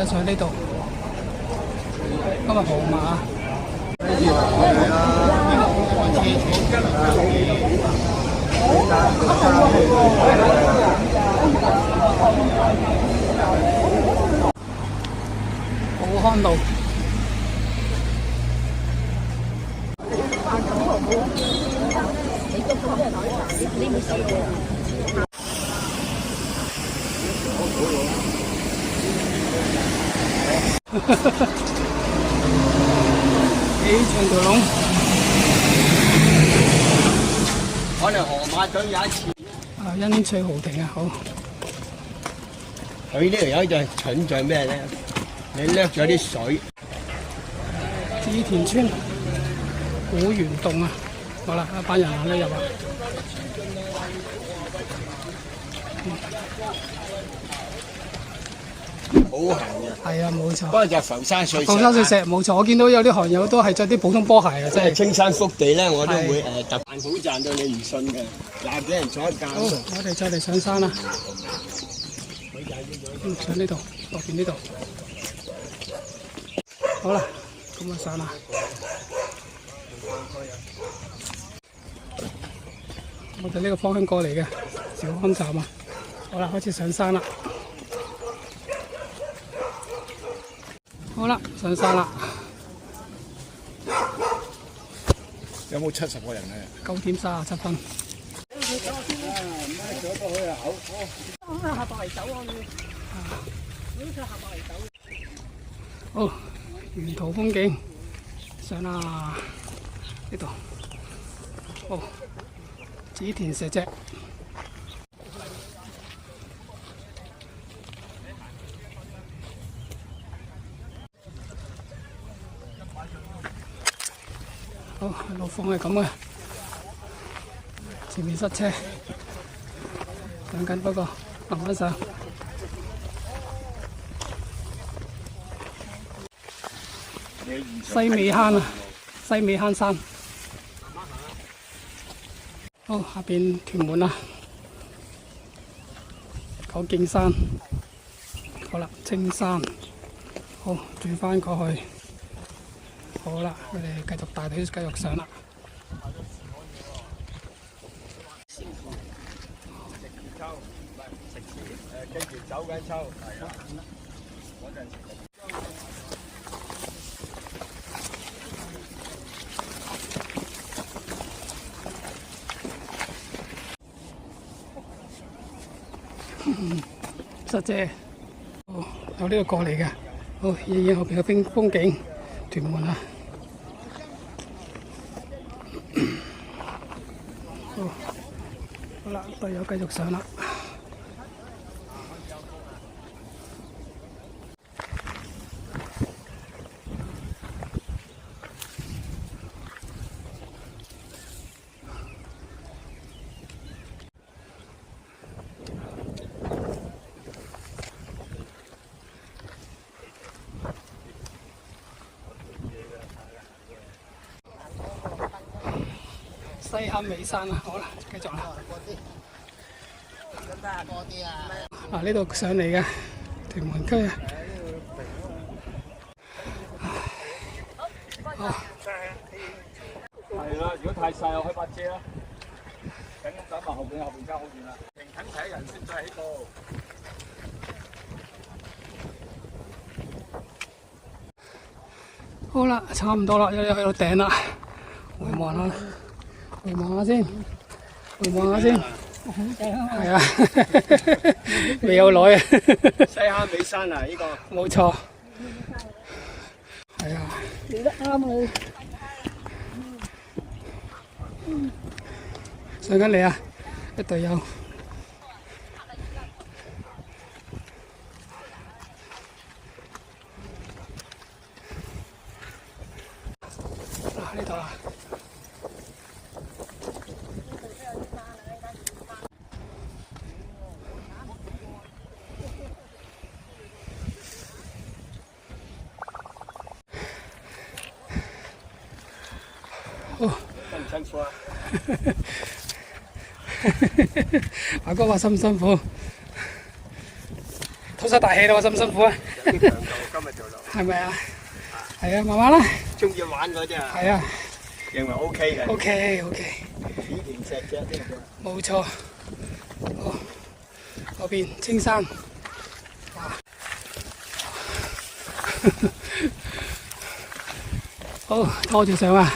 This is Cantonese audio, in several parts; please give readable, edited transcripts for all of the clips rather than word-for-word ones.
上呢度。今日河馬。寶康路。幾長條龍，我哋河馬隊有一次，欣翠豪庭啊，好。佢呢條友就係蠢在咩咧？你掠咗啲水，紫田村古園洞啊，好啦，一班人行得入啊。好行嘅。係啊，冇錯。不過就浮山碎石。浮山碎石冇錯，我見到有啲行友都係着啲普通波鞋啊，即真係。係青山福地咧，我都會特辦好賺到你唔信嘅，嗱俾人坐一架。好，我哋再嚟上山啦。上呢度，落邊呢度。好啦，咁啊上啦。我哋呢個方向過嚟嘅小康站啊。好啦，開始上山啦。好啦，上山啦。有冇70個人啊9點37分。好，沿途風景上啦，呢度。好，紫田石脊。好，路況係咁嘅，前面塞車，上緊不過慢慢上。西尾坑啊，西尾坑山。好，下邊屯門啦，九徑山。好啦，青山。好，轉翻過去。好啦，我哋繼續大隊繼續上啦。跟住走緊抽，係啦，嗰陣時。塞車，哦，由呢度過嚟嘅，好，影影後邊嘅風景，屯門啊。好啦，隊友繼續上啦。西坑尾山啊，好啦，繼續啦。啊，呢度上嚟嘅屯門區啊。係啦，如果太細，我開把遮啦。等埋後邊交好遠啦。平等睇人先再喺度。好啦，差唔多啦，又去到頂啦。回望下，回望下先，回望下先。係啊，未有耐啊。西坑尾山啊，呢個冇錯。係啊。調得啱啊！上緊嚟啊！一隊友。呢度啦。辛唔辛苦啊？阿哥話辛唔辛苦？唞晒大氣啦，辛唔辛苦啊？有啲強度，今日做到。係咪啊？係啊，慢慢啦。中意玩嗰隻啊？係啊。認為 OK 嘅。OK。以田石啫，呢個。冇錯。好，嗰邊青山。哇！好，拖住上啊！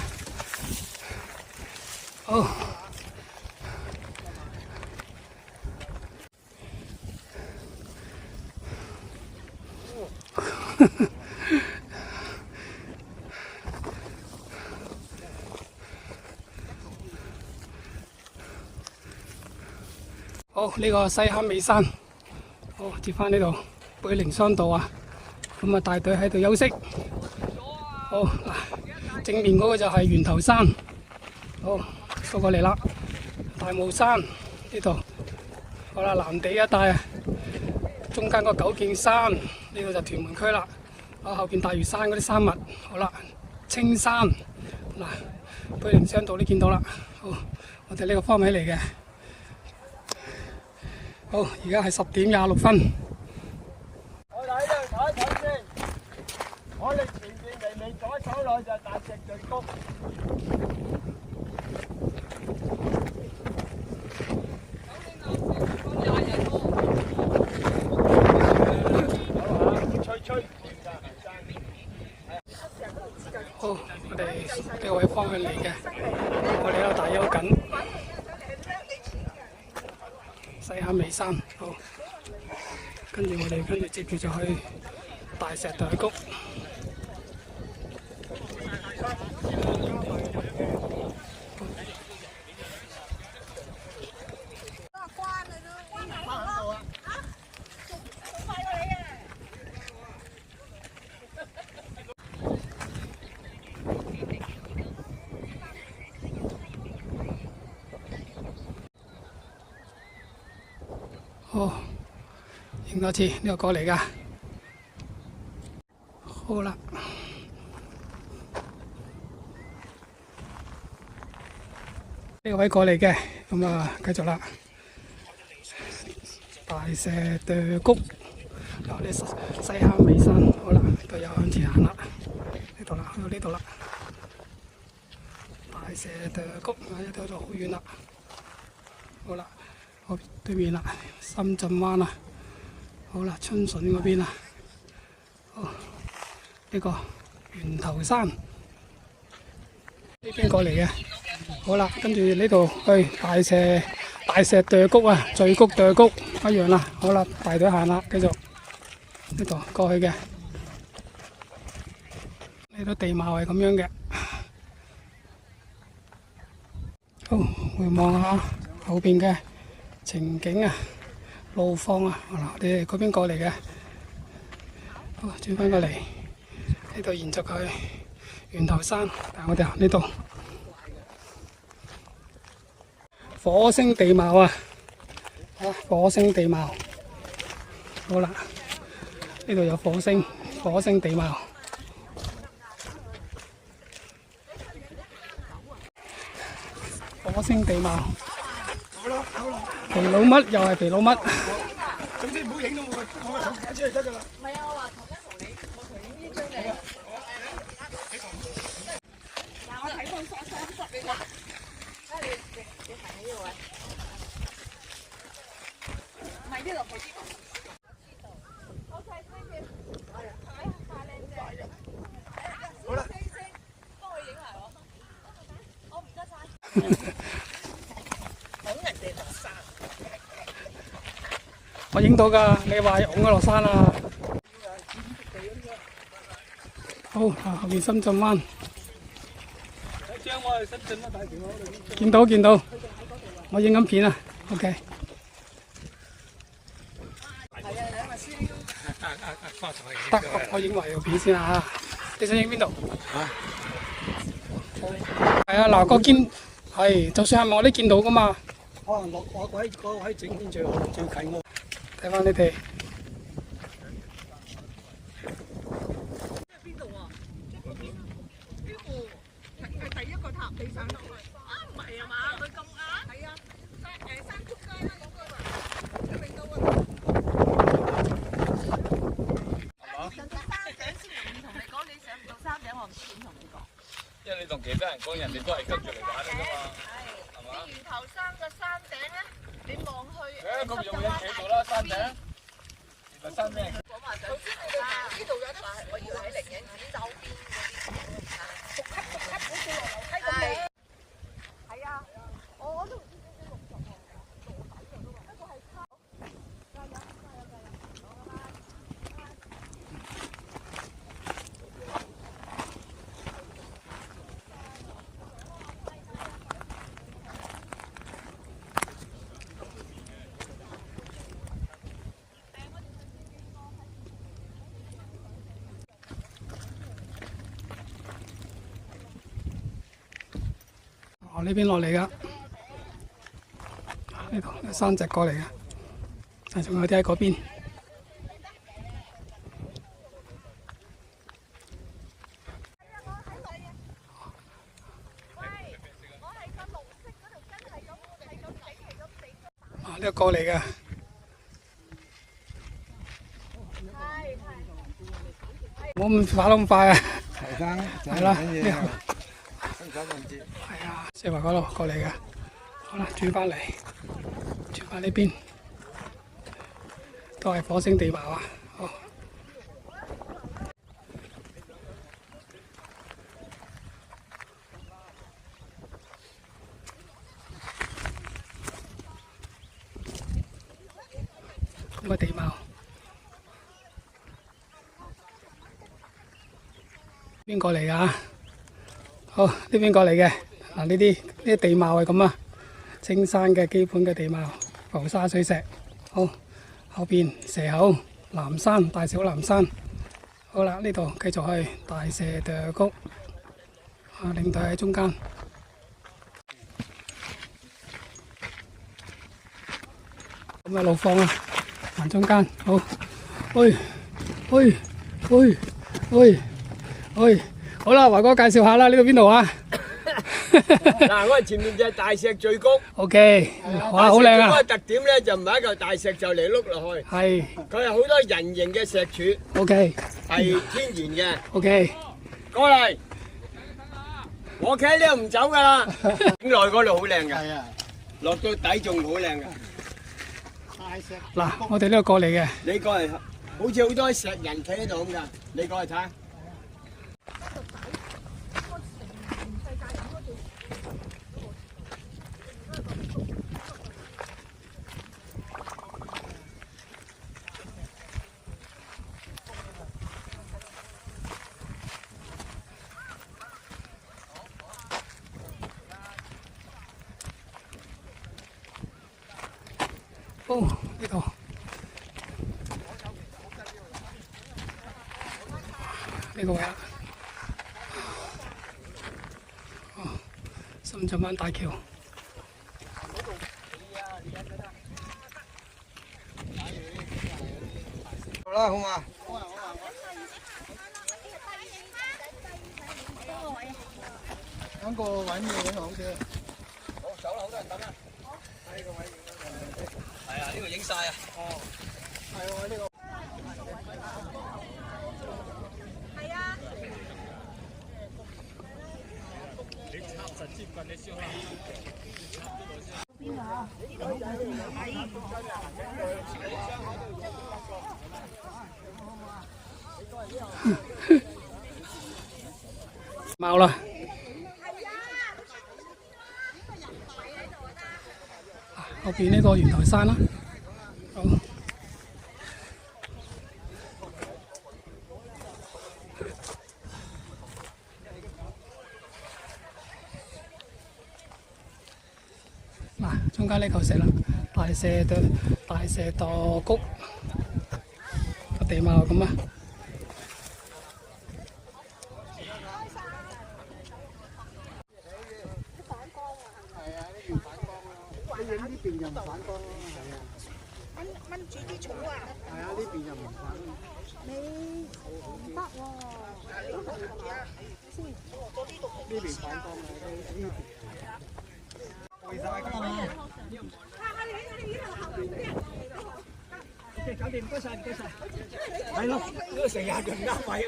好。好，呢個西坑尾山，好接翻呢度貝靈山道啊，咁啊大隊喺度休息。好嗱，正面嗰個就係源頭山，好過過嚟啦，大霧山呢度，好啦，藍地一帶啊，中間嗰九徑山呢度就屯門區啦，啊後邊大嶼山嗰啲山脈，好啦，青山嗱，貝靈山道你見到啦，好，我哋呢個方位嚟嘅。好，而家係10:26。我哋喺度睇一睇先。我哋前面微微左手內就係大石聚谷。吹。好，我哋呢位方向嚟嘅，我哋喺度大休緊。西坑尾山，好，跟住我哋接住就去大石袋谷。好，影多次呢個過嚟㗎。好啦，呢個位過嚟嘅，咁啊繼續啦。大石埵谷，有啲西坑尾山，好啦，都有向前行啦。呢度啦，去到呢度啦。大石埵谷，一條就好遠啦。好啦。好對面啦，深圳灣啦，好啦，春筍嗰邊啦，好呢個源頭山呢邊過嚟嘅，好啦，跟住呢度去大石埵谷啊，聚谷埵谷一樣啦，好啦，大隊行啦，繼續呢度過去嘅，呢度地貌係咁樣嘅，好回望下後邊嘅情景啊，路況啊，嗱，我哋嗰邊過嚟嘅，好轉翻過嚟，呢度延續去源頭山，但係我哋行呢度火星地貌啊，火星地貌，好啦，呢度有火星地貌，火星地貌。肥佬乜又係肥佬乜？總之唔好影到我個頭架出嚟得㗎啦。唔係啊，我話同你，我同呢張你。嗱，我睇到濕你睇。你行喺呢度啊？唔係呢度，係呢度。好細聲嘅。太靚正。好啦。幫我影埋我。我唔得晒。我影到㗎，你話拱咗落山啦。好，後面深圳灣。見到，我影緊片啊。OK。得，我影埋條片先啊。你想影邊度？係啊，嗱，個肩係，就算係我都見到㗎嘛。可能落我嗰位整片最好最近我。睇翻你哋。邊度啊？呢個係第一個塔，你上到去。啊，唔係啊嘛，佢咁啱。係啊，山竹街啦，嗰個啊，永道啊。講人哋都係跟住嚟玩嘅啫嘛，係嘛？魚頭山嘅山頂咧，你望去誒咁有冇人企到啦？山頂，原來山咩？講話想呢度有得，我以為喺靈隱寺周邊嗰啲，逐級好似落樓梯咁嘅。係啊，我都唔知幾60喎，一個係差。加油！哦，呢邊落嚟噶，呢度3隻過嚟嘅，但仲有啲喺嗰邊。啊，呢個過嚟嘅，唔好咁跑得咁快啊！係啦，呢度。係啊，四圍嗰度過嚟嘅，好啦，轉翻嚟，轉翻呢邊，都係火星地貌啊！好，咁嘅地貌，邊個嚟㗎？好，呢邊過嚟嘅嗱，呢啲地貌係咁啊，青山嘅基本嘅地貌，浮沙水石。好，後邊蛇口、南山、大小南山。好啦，呢度繼續去大蛇埞谷，啊，領隊喺中間。咁嘅路況啊，行中間。好，喂，喂，喂，喂，喂。好啦，華哥介紹下啦，呢度邊度啊？嗱，我哋前面就係大石聚谷。OK，哇，好靚啊！嗰個特點咧就唔係一嚿大石就嚟碌落去，係，佢係好多人形嘅石柱， OK，係天然嘅。 OK，過嚟，我企喺呢度唔走噶啦。境內嗰度好靚嘅，係啊，落到底仲好靚嘅。嗱，我哋呢度過嚟嘅，你過嚟，好似好多石人企喺度咁噶，你過嚟睇下。哦，呢度，呢個位啊，哦，深圳灣大橋。好啦，好嘛。揾個位咩影好啲？好，走啦，好多人等啦。呢個位影係啊，呢個影晒啊。哦，係喎，呢個。係啊。你插實接近你燒啦。貓啦。後邊呢個圓頭山啦，好。嗱，中間呢嚿石啦，大蛇埞谷個地貌咁啊。掹住啲草啊！係啊，呢邊又唔反。你唔得喎，呢邊反光啊，呢邊。背晒㗎嘛。，OK， 搞掂，唔該晒，唔該晒。係咯，呢個成日咁啱位。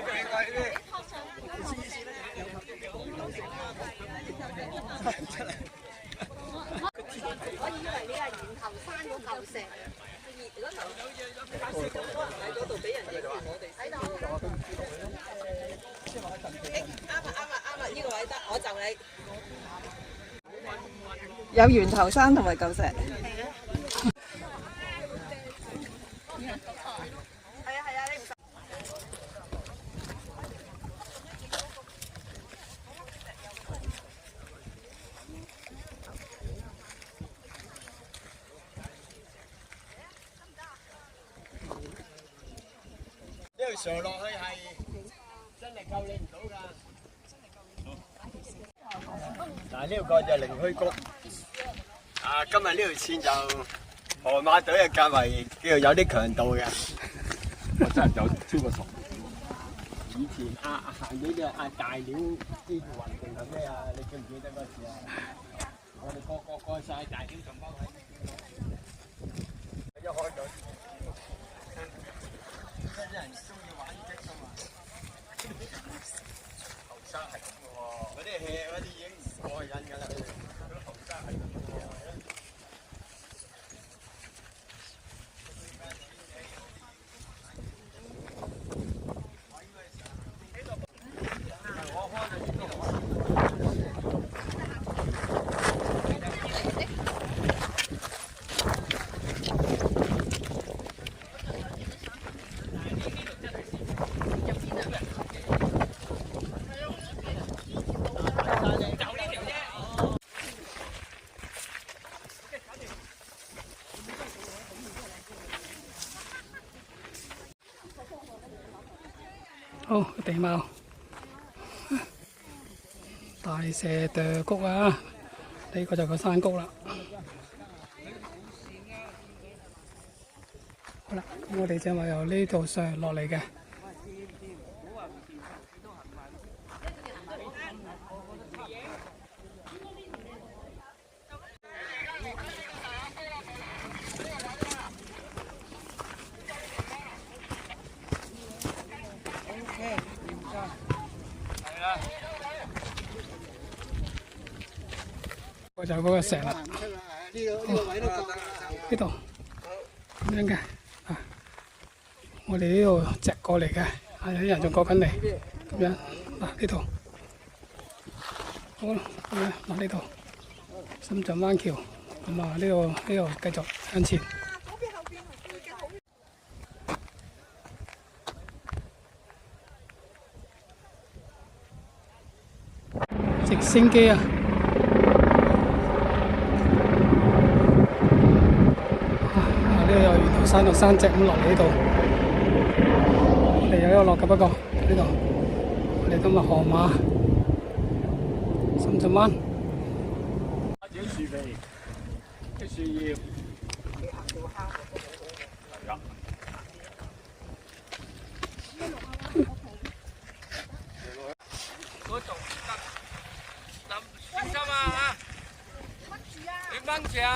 我以為你係源頭山嗰嚿石，嗰頭咁多人喺嗰度俾人影完我哋睇到。啱啊，呢個位得，我就你。有源頭山同埋舊石。呢條上落去係真係救你唔到㗎。嗱，呢個就靈虛谷。今日呢條線就河馬隊嘅較為叫做有啲強度嘅。我真係有超過10。以前行呢隻大料呢條運動係咩啊？你記唔記得嗰時啊？我哋個過晒大料仲包喺一開隊。啲人中意玩呢隻㗎嘛？後生係咁嘅喎，嗰啲戲嗰啲已經唔過癮㗎啦。嗰啲後生係咁嘅喎。好，地貌大蛇垛谷啊！呢個就個山谷啦。好啦，咁我哋就係由呢度上落嚟嘅。我就嗰個石啦，呢度咁樣嘅啊，我哋呢度直過嚟嘅，有啲人仲過緊嚟，咁樣嗱呢度，好啦，咁樣嗱呢度深圳灣橋，咁啊呢度繼續向前。直升機啊！呢度有源頭山落山脊咁落嚟呢度，我哋有一個落嘅，不過呢度我哋今日河馬深圳灣。啲樹皮，啲樹葉。嗰度小心啊！你掹住啊！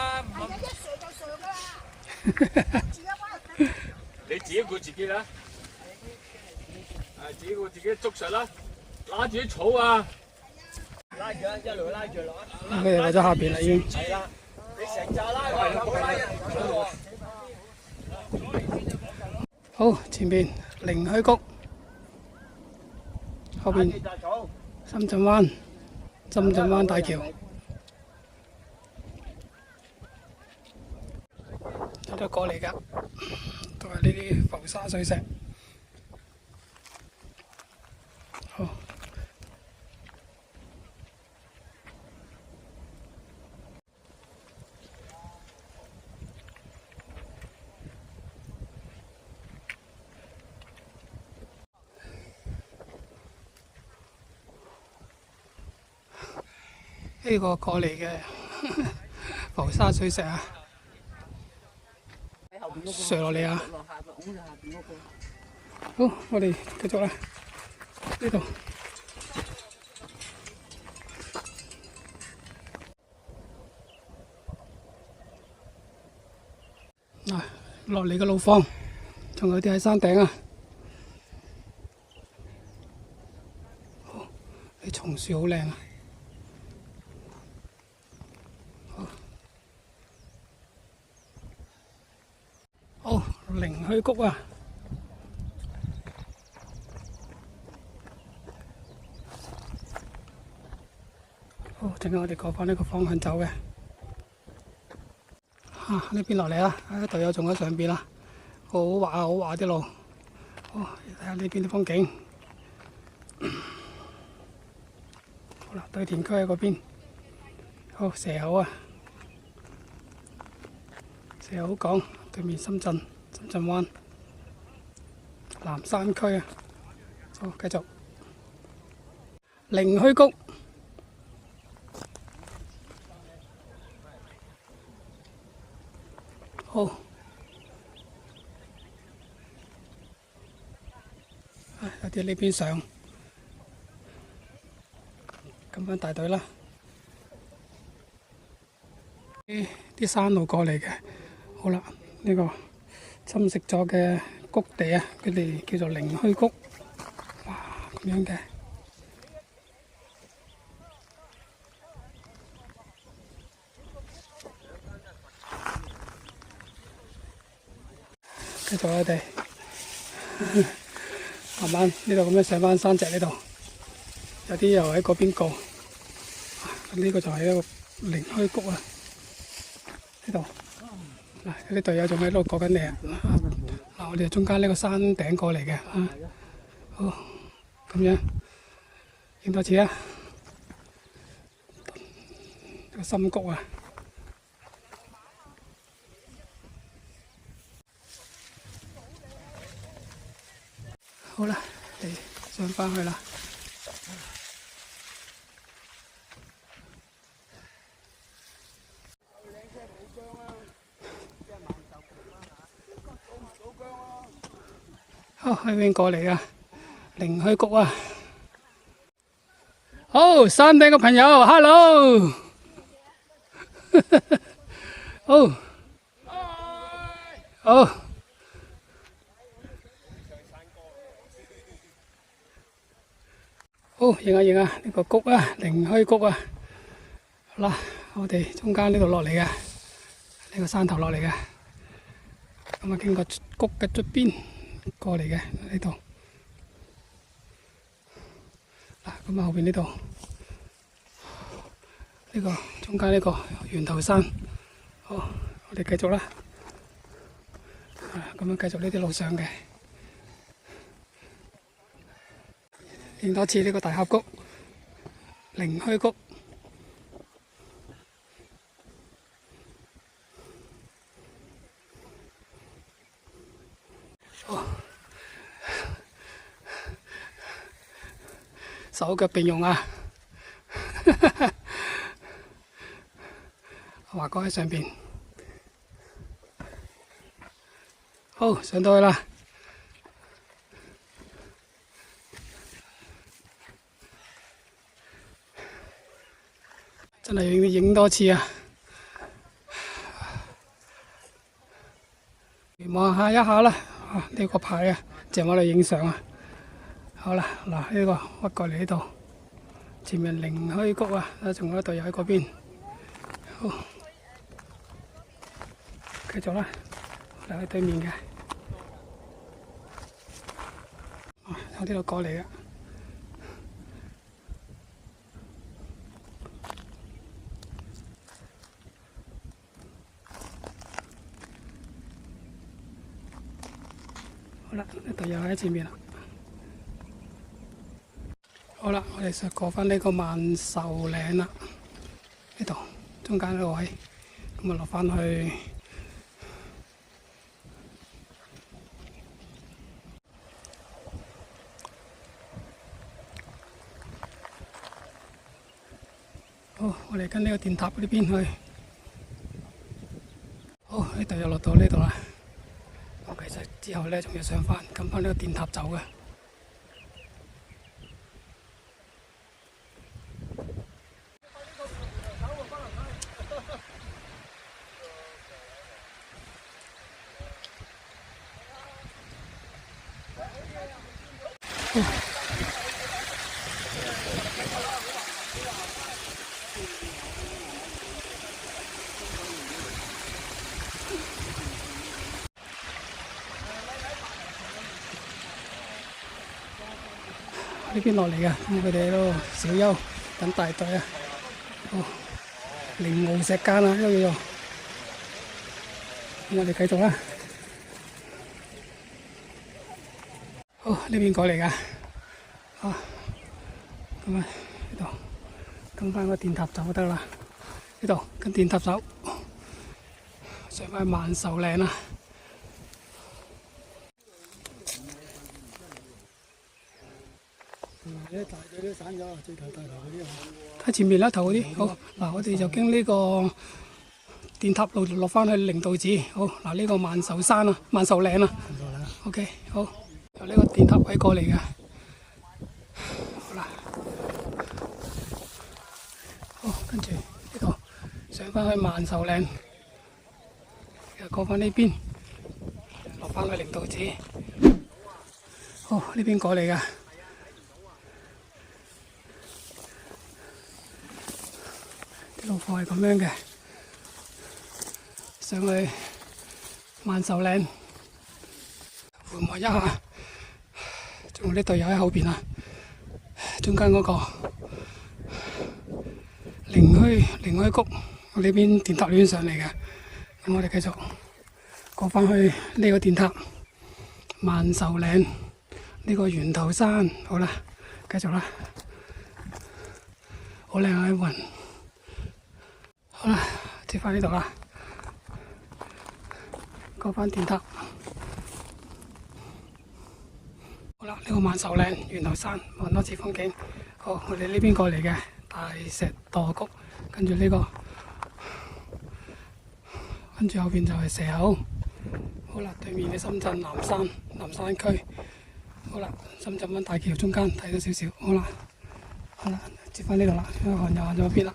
你自己顧自己啦，自己顧自己捉實啦，拉住啲草啊！拉住啊，一路拉住落啊！我哋嚟咗下邊啦，已經。係啦，你成扎拉落嚟，唔好拉人。好，前邊靈虛谷，後邊深圳灣大橋，有得過嚟㗎，都係呢啲浮沙碎石。好。呢個過嚟嘅浮沙碎石啊，垂落嚟啊！好，我哋繼續啦，呢度嗱落嚟嘅路況，仲有啲喺山頂啊！啲松樹好靚啊！好，靈虛谷啊！好，陣間我哋過返呢個方向走嘅。呢邊落嚟啦，隊友仲喺上邊啦，好滑啊，好滑啲路。好，睇下呢邊啲風景。好啦，堆填區喺嗰邊。好，蛇口啊，蛇口港對面深圳灣南山區啊。好，繼續靈虛谷。好，有啲呢邊上，跟返大隊啦。啲山路過嚟嘅，好啦，呢個侵蝕咗嘅谷地啊，佢哋叫做靈虛谷，哇，咁樣嘅。繼續我哋慢慢呢度咁樣上返山脊呢度，有啲又喺嗰邊過。呢個就係一個靈虛谷啊！呢度嗱，有啲隊友仲喺度過緊嚟啊！嗱，我哋中間呢個山頂過嚟嘅啊，好咁樣影多次啊！個深谷啊！好啦，嚟上返去啦。好，喺邊過嚟啊？靈虛谷啊！好，山頂嘅朋友 ，hello， 好，好。好，影下影下呢個谷啊，靈虛谷啊。好啦，我哋中間呢度落嚟嘅，呢個山頭落嚟嘅。咁啊，經過谷嘅側邊過嚟嘅呢度。嗱，咁啊後邊呢度，呢個中間呢個圓頭山。好，我哋繼續啦。咁樣繼續呢啲路上嘅。影多次呢個大峽谷、靈虛谷。手腳並用啊！華哥喺上邊，好上到去啦！真係要影多次啊！望下一下啦，呢個牌啊，正我哋影相啊！好啦，嗱呢個屈過嚟呢度，前面靈虛谷啊，仲有一隊友喺嗰邊。好，繼續啦，嚟喺對面嘅，由呢度過嚟嘅。好啦，呢隊友喺前面啦。好啦，我哋就過返呢個萬壽嶺啦，呢度中間呢個位，咁啊落返去。好，我哋跟呢個電塔呢邊去。好，呢度又落到呢度啦。我其實之後呢，仲要上返，跟返呢個電塔走嘅。呢邊落嚟嘅，咁佢哋喺度小休等大隊啊。哦，靈傲石間啊，呢個叫做。咁我哋繼續啦。好，呢邊過嚟㗎。好，咁啊呢度跟翻個電塔走就得啦。呢度跟電塔走，上翻萬壽嶺啦。大隊都散咗，最頭大頭嗰啲啊。睇前面啦，頭嗰啲。好，嗱，我哋就經呢個電塔路落翻去靈道寺。好，嗱呢個萬壽山啊，萬壽嶺啊。OK， 好，由呢個電塔位過嚟嘅。好啦，好，跟住呢度上翻去萬壽嶺，又過翻呢邊，落翻去靈道寺。好，呢邊過嚟嘅。路況係咁樣嘅，上去萬壽嶺緩和一下，仲有啲隊友喺後邊啊，中間嗰個靈虛谷，我呢邊電塔亂上嚟嘅，咁我哋繼續過返去呢個電塔萬壽嶺呢個源頭山，好啦，繼續啦，好靚啊啲雲。好啦，接翻呢度啦，過翻電塔。好啦，呢個萬壽嶺源頭山望多次風景。好，我哋呢邊過嚟嘅大石墮谷，跟住呢個，跟住後邊就係蛇口。好啦，對面嘅深圳南山區。好啦，深圳灣大橋中間睇到少少。好啦，接翻呢度啦，因為行咗邊啦。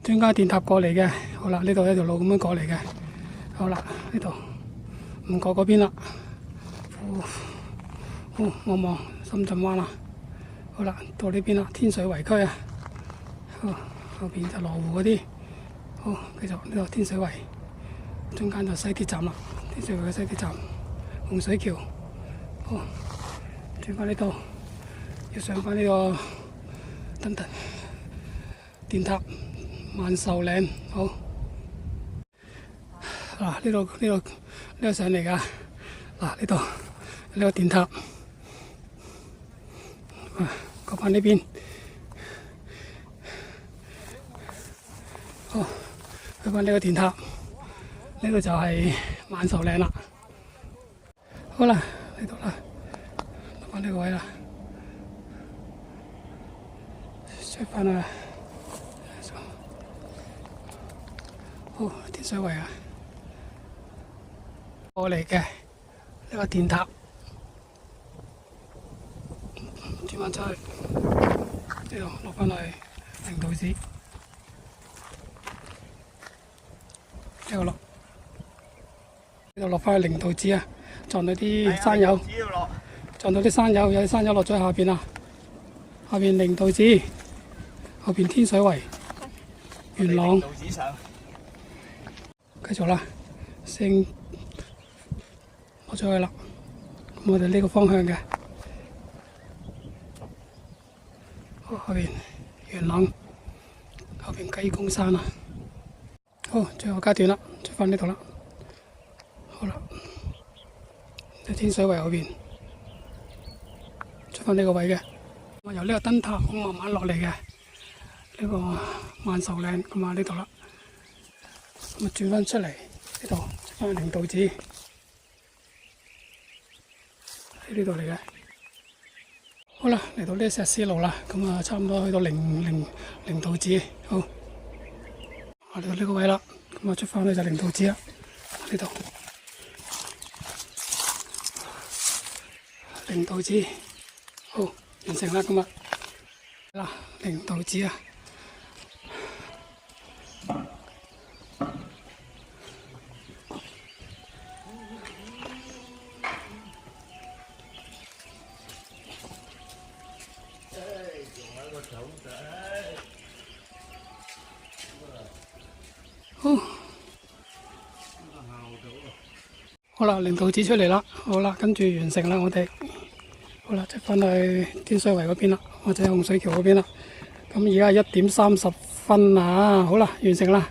中間電塔過嚟嘅，好啦，呢度一條路咁樣過嚟嘅，好啦，呢度唔過嗰邊啦，望望深圳灣啦，好啦，到呢邊啦，天水圍區啊，好，後邊就羅湖嗰啲，好，繼續呢度天水圍，中間就西鐵站啦，天水圍嘅西鐵站，洪水橋，好，轉翻呢度，要上翻呢個等等電塔。萬壽嶺，好嗱，呢度上嚟噶，嗱呢度呢個電塔，過翻呢邊，好去翻呢個電塔，呢度就係萬壽嶺啦，好啦，呢度啦，落翻呢個位啦，出翻去。好，天水圍啊，過嚟嘅呢個電塔，轉翻出去，呢度落翻去靈道寺，呢度落，呢度落翻去靈道寺啊，撞到啲山友，撞到啲山友，有啲山友落咗喺下邊啊，下邊靈道寺，後邊天水圍、元朗。繼續啦，升落咗去啦。咁我哋呢個方向嘅，好後邊元朗，後邊雞公山啊。好，最後階段啦，出翻呢度啦。好啦，喺天水圍後邊出翻呢個位嘅。我由呢個燈塔咁慢慢落嚟嘅，呢個萬壽嶺咁啊呢度啦。咁啊轉翻出嚟呢度，出翻靈道寺喺呢度嚟嘅。好啦，嚟到呢石屎路啦，咁啊差唔多去到靈道寺。好，我嚟到呢個位啦，咁啊出翻去就靈道寺啦。呢度靈道寺，好完成啦，咁啊嗱靈道寺啊。好啦，領導紙出嚟啦，好啦，跟住完成啦，我哋好啦，即翻去天水圍嗰邊啦，或者洪水橋嗰邊啦。咁而家係1點30分啊，好啦，完成啦。